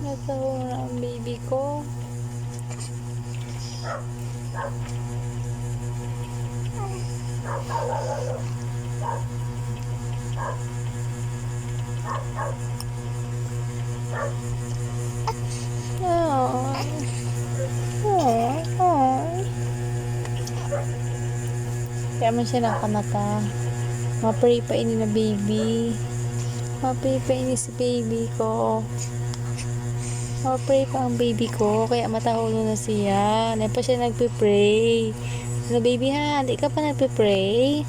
Natawa na ang baby ko. Kaya man siya nakamata. Mapray pa ini na baby. Mapray pa ini si baby ko. Mapray pa ang baby ko. Kaya matahulo na siya. Hindi pa siya nagpipray. Na baby ha, hindi ka pa nagpipray.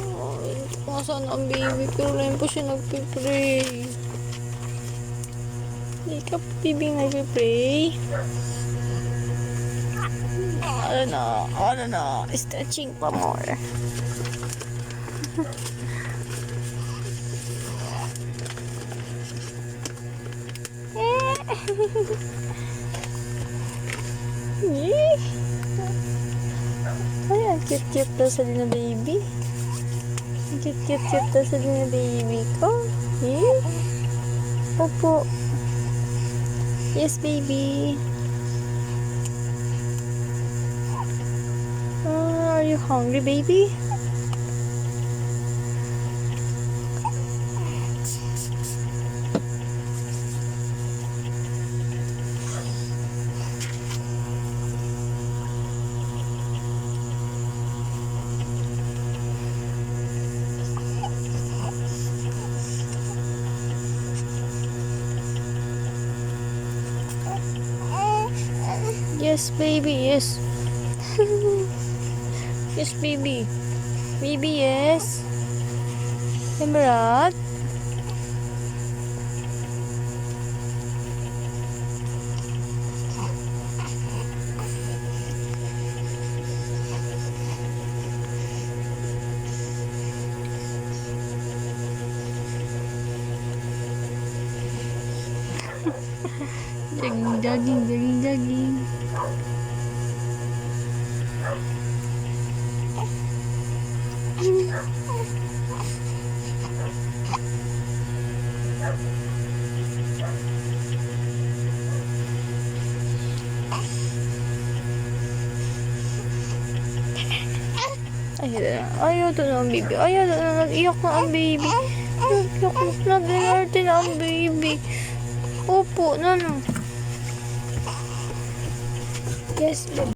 Ay, nasaan ang baby? Pero hindi pa siya nagpipray. Hindi ka pa baby nagpipray. Ano na, stretching pa more. Ay, ang cute-cute daw sa din na baby. Ang cute-cute daw sa din na baby ko. Opo. Yes, baby. Are you hungry, baby? Yes, baby, yes. Yes, baby. Baby, yes. Emerald. Jogging. Ayaw to na ang baby. Ayaw to na. Nag-iyak na ang baby. Nag-iyak na ang baby. Opo, Yes, baby.